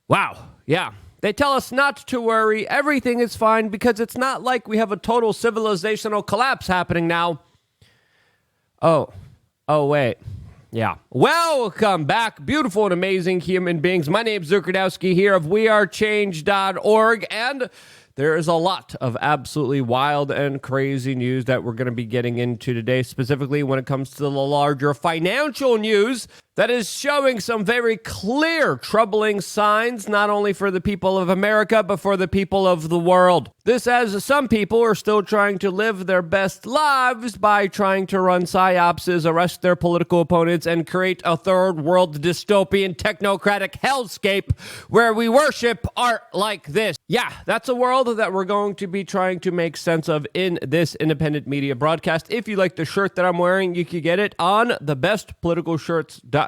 Wow. Yeah. They tell us not to worry. Everything is fine because it's not like we have a total civilizational collapse happening now. Oh, wait. Yeah. Welcome back, beautiful and amazing human beings. My name's Zukradowski here of wearechange.org, and there is a lot of absolutely wild and crazy news that we're going to be getting into today, specifically when it comes to the larger financial news that is showing some very clear troubling signs, not only for the people of America, but for the people of the world. This as some people are still trying to live their best lives by trying to run psyopses, arrest their political opponents, and create a third world dystopian technocratic hellscape where we worship art like this. Yeah, that's a world that we're going to be trying to make sense of in this independent media broadcast. If you like the shirt that I'm wearing, you can get it on thebestpoliticalshirts.com.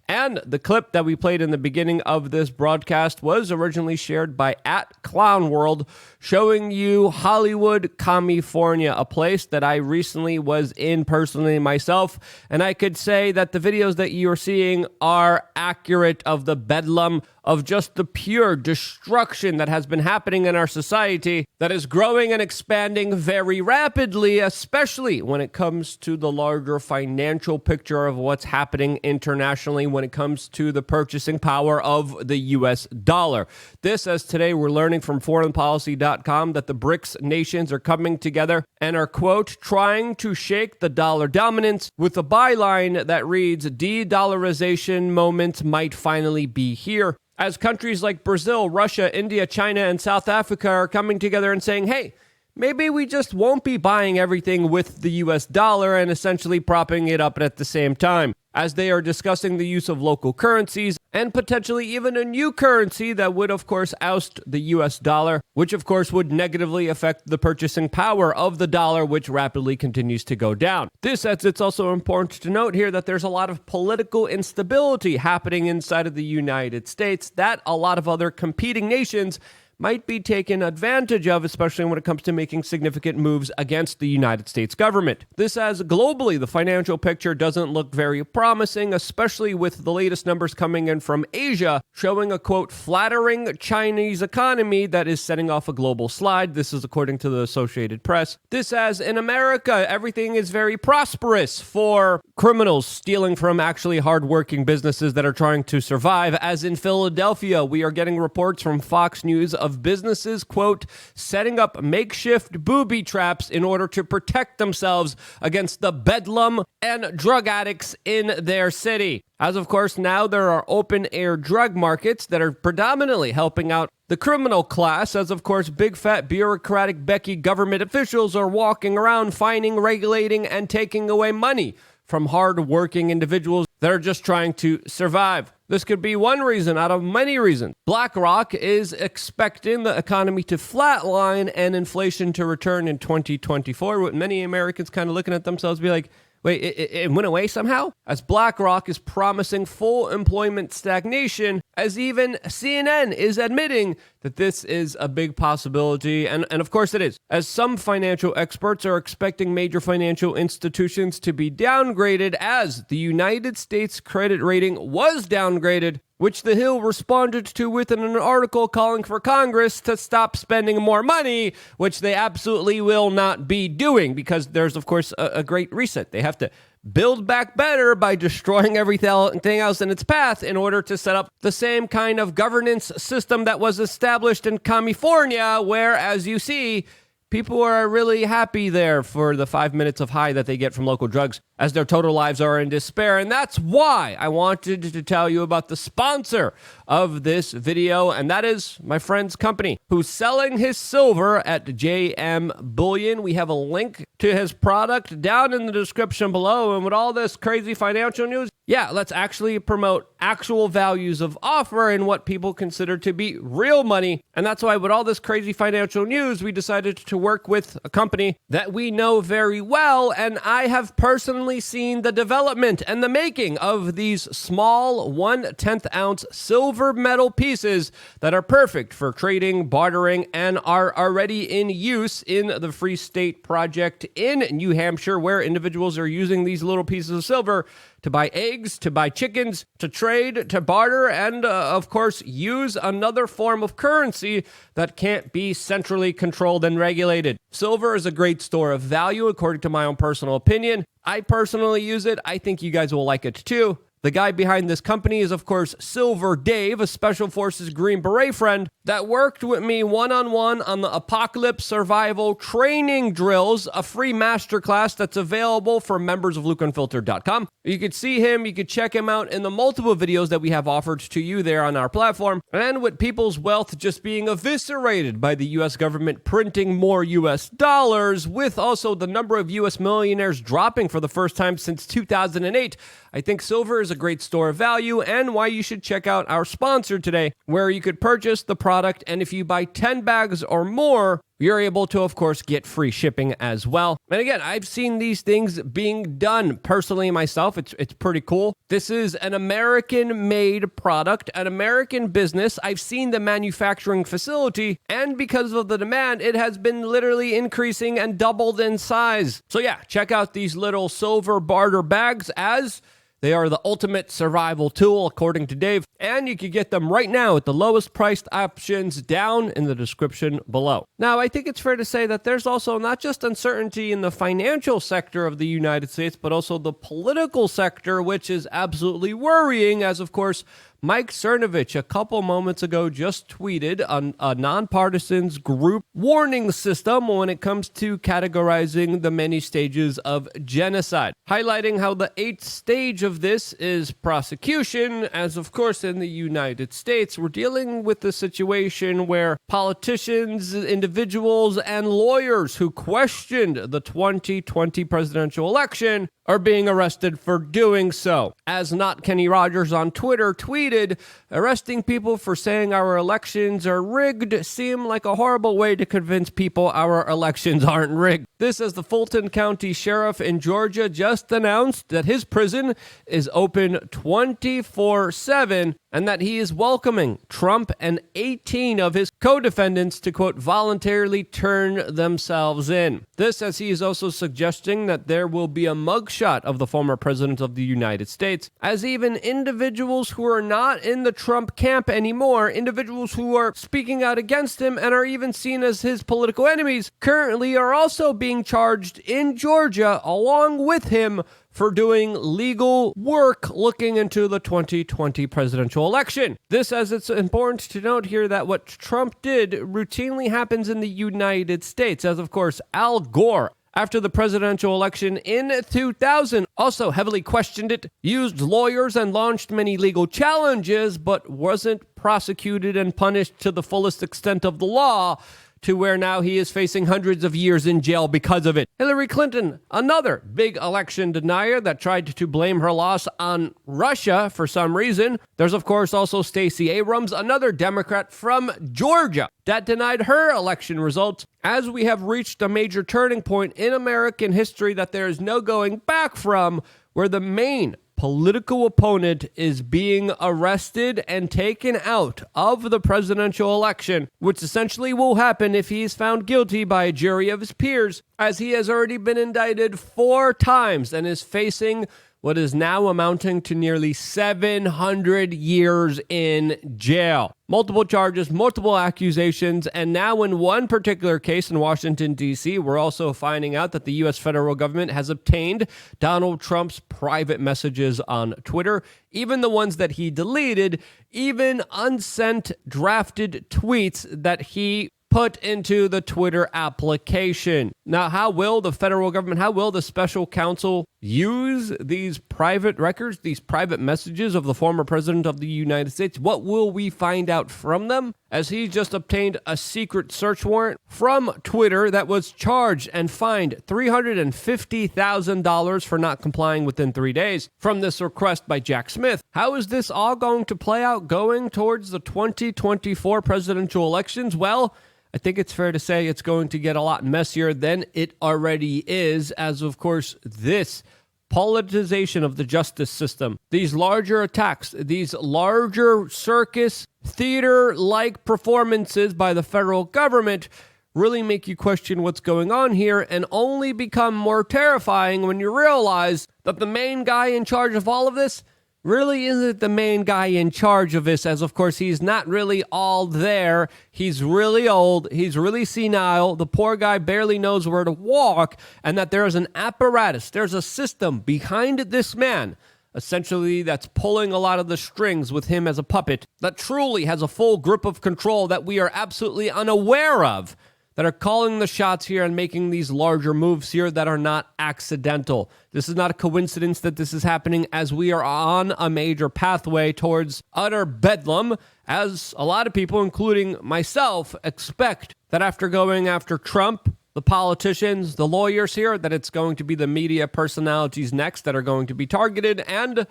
And the clip that we played in the beginning of this broadcast was originally shared by @ClownWorld, showing you Hollywood, California, a place that I recently was in personally myself. And I could say that the videos that you are seeing are accurate of the bedlam, of just the pure destruction that has been happening in our society, that is growing and expanding very rapidly, especially when it comes to the larger financial picture of what's happening internationally when it comes to the purchasing power of the US dollar. This, as today we're learning from foreignpolicy.com, that the BRICS nations are coming together and are, quote, trying to shake the dollar dominance, with a byline that reads, "De-dollarization moment might finally be here," as countries like Brazil, Russia, India, China, and South Africa are coming together and saying, hey, maybe we just won't be buying everything with the US dollar, and essentially propping it up at the same time, as they are discussing the use of local currencies and potentially even a new currency that would, of course, oust the US dollar, which, of course, would negatively affect the purchasing power of the dollar, which rapidly continues to go down. This, as it's also important to note here that there's a lot of political instability happening inside of the United States that a lot of other competing nations might be taken advantage of, especially when it comes to making significant moves against the United States government. This, as globally the financial picture doesn't look very promising, especially with the latest numbers coming in from Asia, showing a, quote, flattering Chinese economy that is setting off a global slide. This is according to the Associated Press. This, as in America, everything is very prosperous for criminals stealing from actually hardworking businesses that are trying to survive. As in Philadelphia, we are getting reports from Fox News of businesses, quote, setting up makeshift booby traps in order to protect themselves against the bedlam and drug addicts in their city. As of course, now there are open air drug markets that are predominantly helping out the criminal class, as of course big fat bureaucratic Becky government officials are walking around fining, regulating, and taking away money from hard-working individuals that are just trying to survive. This could be one reason out of many reasons. BlackRock is expecting the economy to flatline and inflation to return in 2024, with many Americans kind of looking at themselves and be like, wait, it went away somehow? As BlackRock is promising full employment stagnation, as even CNN is admitting that this is a big possibility, and of course it is. As some financial experts are expecting major financial institutions to be downgraded, as the United States credit rating was downgraded which The Hill responded to with an article calling for Congress to stop spending more money, which they absolutely will not be doing because there's, of course, a great reset. They have to build back better by destroying everything else in its path in order to set up the same kind of governance system that was established in California, where, as you see, people are really happy there for the 5 minutes of high that they get from local drugs as their total lives are in despair. And that's why I wanted to tell you about the sponsor of this video, and that is my friend's company, who's selling his silver at JM Bullion. We have a link to his product down in the description below. And with all this crazy financial news, yeah, let's actually promote actual values of offer and what people consider to be real money. And that's why with all this crazy financial news, we decided to work with a company that we know very well. And I have personally seen the development and the making of these small 1/10 ounce silver metal pieces that are perfect for trading, bartering, and are already in use in the Free State Project in New Hampshire, where individuals are using these little pieces of silver to buy eggs, to buy chickens, to trade, to barter, and of course, use another form of currency that can't be centrally controlled and regulated. Silver is a great store of value, according to my own personal opinion. I personally use it. I think you guys will like it too. The guy behind this company is, of course, Silver Dave, a Special Forces Green Beret friend that worked with me one-on-one on the Apocalypse Survival Training Drills, a free masterclass that's available for members of LukeUnfiltered.com. You could see him, you could check him out in the multiple videos that we have offered to you there on our platform. And with people's wealth just being eviscerated by the U.S. government printing more U.S. dollars, with also the number of U.S. millionaires dropping for the first time since 2008, I think silver is a great store of value and why you should check out our sponsor today, where you could purchase the product, and if you buy 10 bags or more, you're able to, of course, get free shipping as well. And again, I've seen these things being done personally myself. It's pretty cool. This is an American-made product, an American business. I've seen the manufacturing facility, and because of the demand, it has been literally increasing and doubled in size. So yeah, check out these little silver barter bags, as they are the ultimate survival tool, according to Dave, and you can get them right now at the lowest priced options down in the description below. Now, I think it's fair to say that there's also not just uncertainty in the financial sector of the United States, but also the political sector, which is absolutely worrying, as of course, Mike Cernovich a couple moments ago just tweeted on a nonpartisan's group warning system when it comes to categorizing the many stages of genocide, highlighting how the 8th stage of this is prosecution, as of course in the United States we're dealing with the situation where politicians, individuals, and lawyers who questioned the 2020 presidential election are being arrested for doing so. As Not Kenny Rogers on Twitter tweeted, arresting people for saying our elections are rigged seem like a horrible way to convince people our elections aren't rigged. This as the Fulton County Sheriff in Georgia just announced that his prison is open 24/7 and that he is welcoming Trump and 18 of his co-defendants to, quote, voluntarily turn themselves in. This as he is also suggesting that there will be a mugshot of the former president of the United States, as even individuals who are not in the Trump camp anymore, individuals who are speaking out against him and are even seen as his political enemies, currently are also being charged in Georgia along with him for doing legal work looking into the 2020 presidential election. This, as it's important to note here that what Trump did routinely happens in the United States, as of course Al Gore, after the presidential election in 2000, also heavily questioned it, used lawyers and launched many legal challenges, but wasn't prosecuted and punished to the fullest extent of the law, to where now he is facing hundreds of years in jail because of it. Hillary Clinton, another big election denier that tried to blame her loss on Russia for some reason. There's, of course, also Stacey Abrams, another Democrat from Georgia, that denied her election results, as we have reached a major turning point in American history that there is no going back from, where the main political opponent is being arrested and taken out of the presidential election, which essentially will happen if he is found guilty by a jury of his peers, as he has already been indicted 4 times and is facing what is now amounting to nearly 700 years in jail. Multiple charges, multiple accusations, and now in one particular case in Washington, D.C., we're also finding out that the U.S. federal government has obtained Donald Trump's private messages on Twitter, even the ones that he deleted, even unsent drafted tweets that he put into the Twitter application. Now, how will the federal government, how will the special counsel use these private records, these private messages of the former president of the United States? What will we find out from them? As he just obtained a secret search warrant from Twitter that was charged and fined $350,000 for not complying within 3 days from this request by Jack Smith. How is this all going to play out going towards the 2024 presidential elections? Well, I think it's fair to say it's going to get a lot messier than it already is, as of course this politicization of the justice system, these larger attacks, these larger circus theater-like performances by the federal government really make you question what's going on here, and only become more terrifying when you realize that the main guy in charge of all of this really isn't the main guy in charge of this, as of course he's not really all there. He's really old, he's really senile, the poor guy barely knows where to walk, and that there is an apparatus, there's a system behind this man, essentially, that's pulling a lot of the strings with him as a puppet, that truly has a full grip of control that we are absolutely unaware of, that are calling the shots here and making these larger moves here that are not accidental. This is not a coincidence that this is happening, as we are on a major pathway towards utter bedlam, as a lot of people, including myself, expect that after going after Trump, the politicians, the lawyers here, that it's going to be the media personalities next that are going to be targeted, and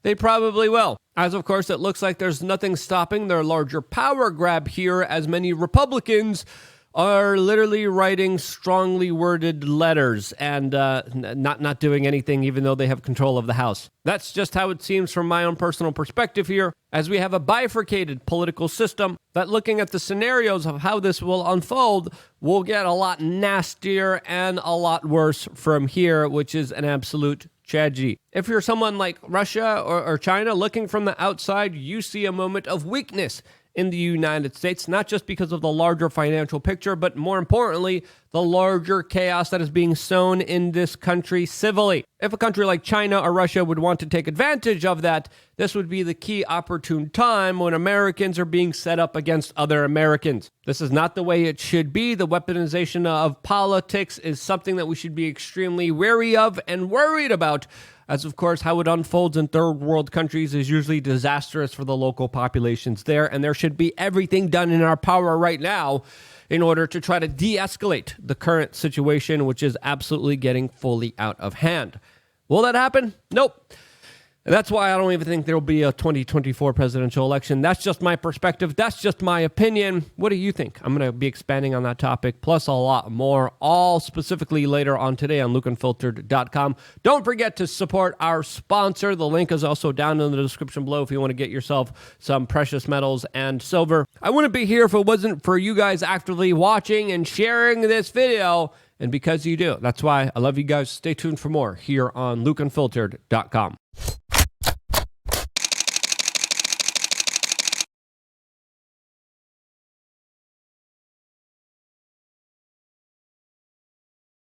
they probably will. As of course, it looks like there's nothing stopping their larger power grab here, as many Republicans are literally writing strongly worded letters and not doing anything, even though they have control of the House. That's just how it seems from my own personal perspective here, as we have a bifurcated political system that, looking at the scenarios of how this will unfold, will get a lot nastier and a lot worse from here, which is an absolute tragedy. If you're someone like Russia or China looking from the outside, you see a moment of weakness in the United States, not just because of the larger financial picture, but more importantly, the larger chaos that is being sown in this country civilly. If a country like China or Russia would want to take advantage of that, this would be the key opportune time when Americans are being set up against other Americans. This is not the way it should be. The weaponization of politics is something that we should be extremely wary of and worried about, as of course how it unfolds in third world countries is usually disastrous for the local populations there, and there should be everything done in our power right now in order to try to de-escalate the current situation, which is absolutely getting fully out of hand. Will that happen? Nope. That's why I don't even think there will be a 2024 presidential election. That's just my perspective. That's just my opinion. What do you think? I'm going to be expanding on that topic, plus a lot more, all specifically later on today on lukeunfiltered.com. Don't forget to support our sponsor. The link is also down in the description below if you want to get yourself some precious metals and silver. I wouldn't be here if it wasn't for you guys actively watching and sharing this video, and because you do. That's why I love you guys. Stay tuned for more here on lukeunfiltered.com.